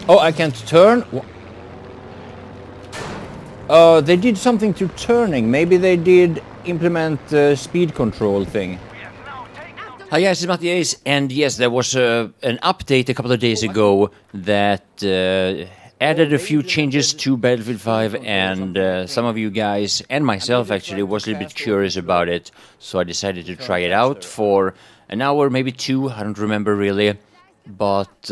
Oh, I can't turn? They did something to turning. Maybe they did implement the speed control thing. Hi guys, it's Mattias, and yes, there was an update a couple of days ago that added a few changes to Battlefield 5, and some of you guys, and myself actually, was a little bit curious about it, so I decided to try it out for an hour, maybe two, I don't remember really, but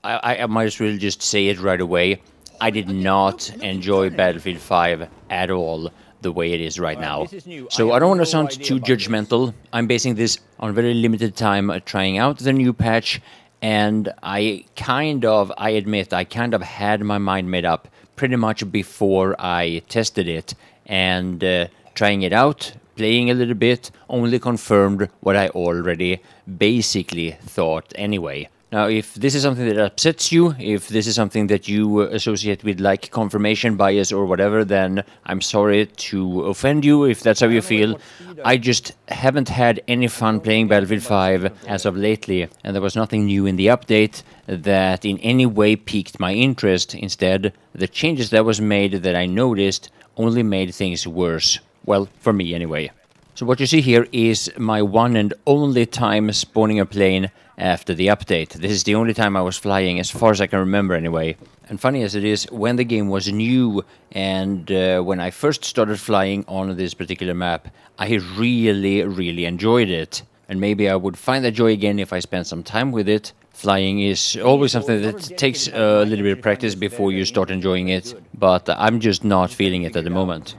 I might as well just say it right away. I did not enjoy Battlefield 5 at all the way it is right now. So I don't want to sound too judgmental. I'm basing this on very limited time trying out the new patch, and I admit, I kind of had my mind made up pretty much before I tested it, and trying it out, playing a little bit, only confirmed what I already basically thought anyway. Now, if this is something that upsets you, if this is something that you associate with like confirmation bias or whatever, then I'm sorry to offend you if that's how you feel. I just haven't had any fun playing Battlefield 5 as of lately, and there was nothing new in the update that in any way piqued my interest. Instead, the changes that was made that I noticed only made things worse. Well, for me anyway. So what you see here is my one and only time spawning a plane after the update. This is the only time I was flying, as far as I can remember anyway. And funny as it is, when the game was new and when I first started flying on this particular map, I really enjoyed it. And maybe I would find that joy again if I spent some time with it. Flying is always something that takes a little bit of practice before you start enjoying it, but I'm just not feeling it at the moment.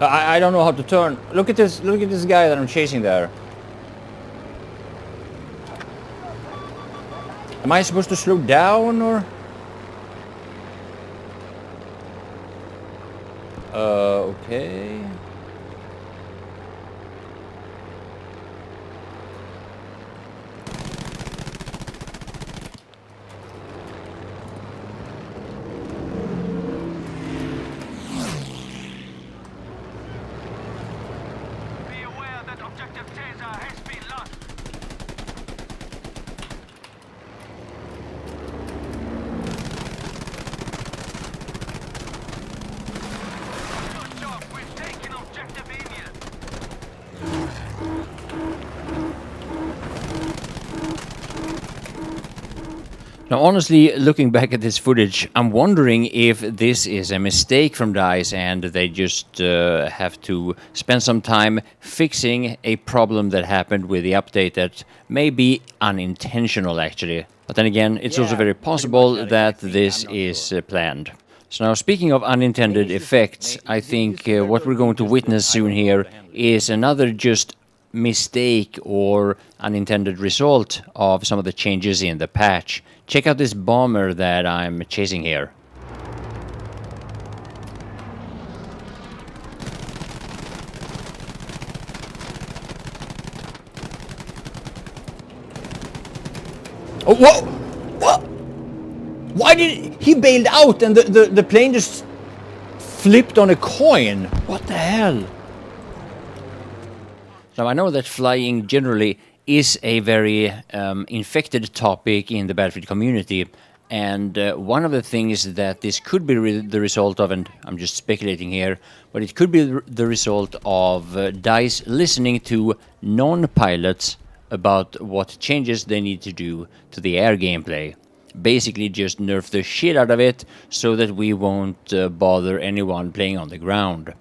I don't know how to turn. Look at this guy that I'm chasing there. Am I supposed to slow down or? Okay. Now, honestly, looking back at this footage, I'm wondering if this is a mistake from DICE and they just have to spend some time fixing a problem that happened with the update that may be unintentional, actually. But then again, it's also very possible that this is planned. So now, speaking of unintended effects, I think what we're going to witness soon here is another just mistake or unintended result of some of the changes in the patch. Check out this bomber that I'm chasing here. Oh, whoa! What? Why did he bailed out and the plane just flipped on a coin? What the hell? Now, I know that flying generally is a very infected topic in the Battlefield community, and one of the things that this could be the result of, and I'm just speculating here, but it could be the result of DICE listening to non-pilots about what changes they need to do to the air gameplay. Basically just nerf the shit out of it so that we won't bother anyone playing on the ground.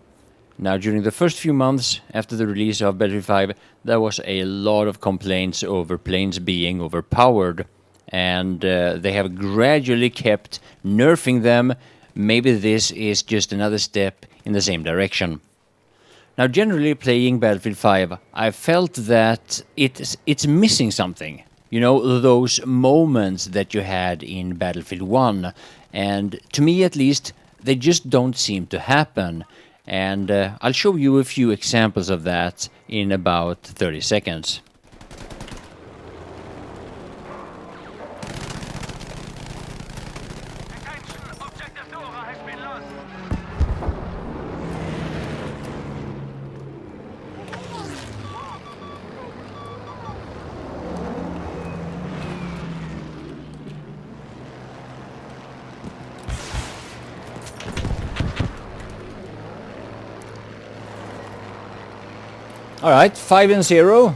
Now, during the first few months after the release of Battlefield 5, there was a lot of complaints over planes being overpowered, and they have gradually kept nerfing them. Maybe this is just another step in the same direction. Now, generally playing Battlefield 5, I felt that it's missing something. You know, those moments that you had in Battlefield 1, and to me at least, they just don't seem to happen. And I'll show you a few examples of that in about 30 seconds. All right, 5-0.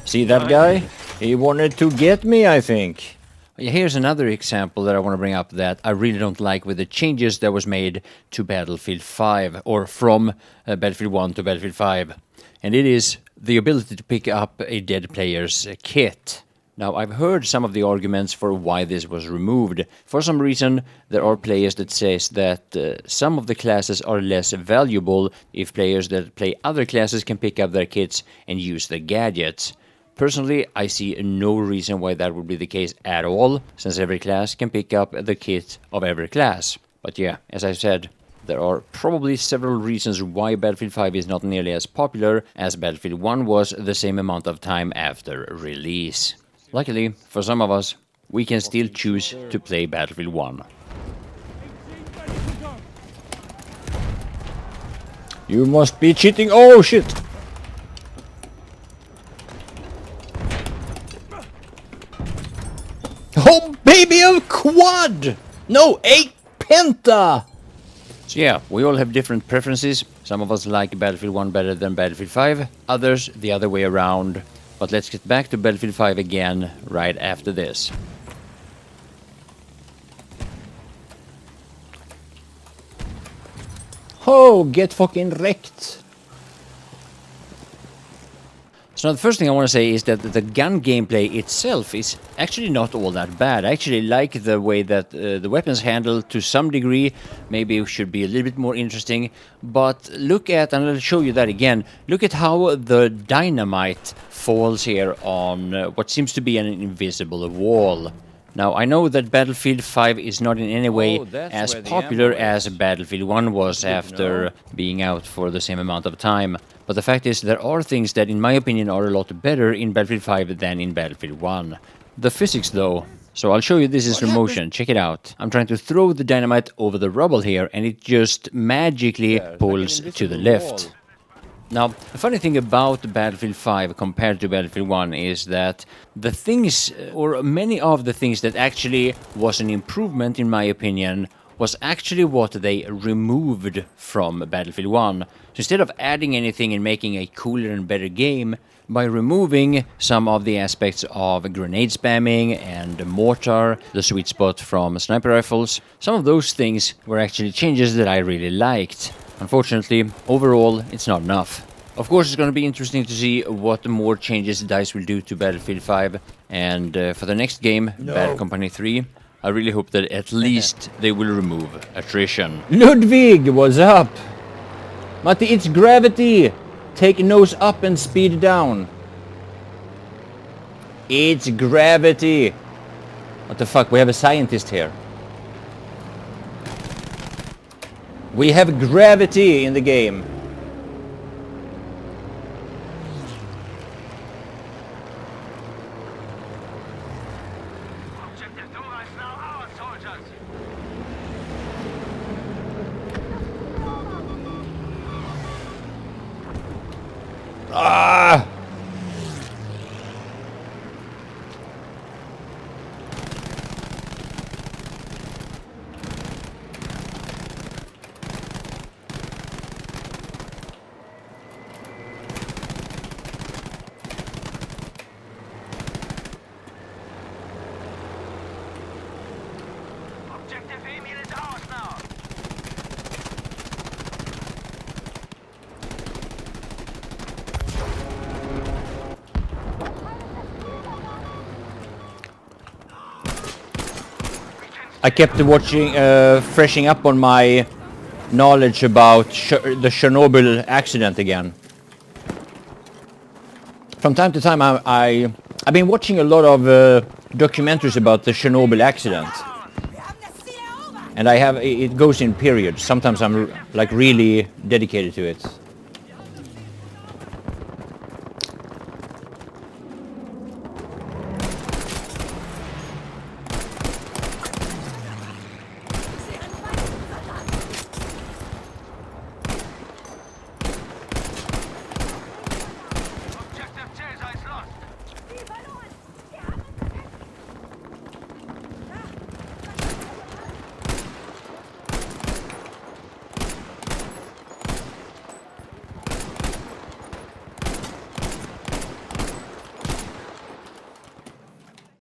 See that guy? He wanted to get me, I think. Here's another example that I want to bring up that I really don't like with the changes that was made to Battlefield 5, or from Battlefield 1 to Battlefield 5. And it is the ability to pick up a dead player's kit. Now, I've heard some of the arguments for why this was removed. For some reason, there are players that says that some of the classes are less valuable if players that play other classes can pick up their kits and use the gadgets. Personally, I see no reason why that would be the case at all, since every class can pick up the kit of every class. But yeah, as I said, there are probably several reasons why Battlefield 5 is not nearly as popular as Battlefield 1 was the same amount of time after release. Luckily, for some of us, we can still choose to play Battlefield 1. You must be cheating. Oh, shit. Oh, baby, a quad! No, a penta! So yeah, we all have different preferences. Some of us like Battlefield 1 better than Battlefield 5, others the other way around. But let's get back to Battlefield 5 again right after this. Oh, get fucking wrecked. So now the first thing I want to say is that the gun gameplay itself is actually not all that bad. I actually like the way that the weapons handle to some degree. Maybe it should be a little bit more interesting. But look at, and I'll show you that again, look at how the dynamite falls here on what seems to be an invisible wall. Now, I know that Battlefield 5 is not in any way as popular as Battlefield 1 was after being out for the same amount of time. But the fact is, there are things that, in my opinion, are a lot better in Battlefield 5 than in Battlefield 1. The physics, though. So I'll show you this in slow motion. Check it out. I'm trying to throw the dynamite over the rubble here, and it just magically pulls to the left. Now, the funny thing about Battlefield 5 compared to Battlefield 1 is that the things, or many of the things that actually was an improvement, in my opinion, was actually what they removed from Battlefield 1. So instead of adding anything and making a cooler and better game, by removing some of the aspects of grenade spamming and mortar, the sweet spot from sniper rifles, some of those things were actually changes that I really liked. Unfortunately, overall, it's not enough. Of course, it's going to be interesting to see what more changes DICE will do to Battlefield 5. And for the next game, Bad Company 3, I really hope that at least they will remove attrition. Ludwig, what's up? Matti, it's gravity. Take nose up and speed down. It's gravity. What the fuck? We have a scientist here. We have gravity in the game. Ah! I kept watching, freshing up on my knowledge about the Chernobyl accident again. From time to time, I've been watching a lot of documentaries about the Chernobyl accident, and it goes in periods. Sometimes I'm like really dedicated to it.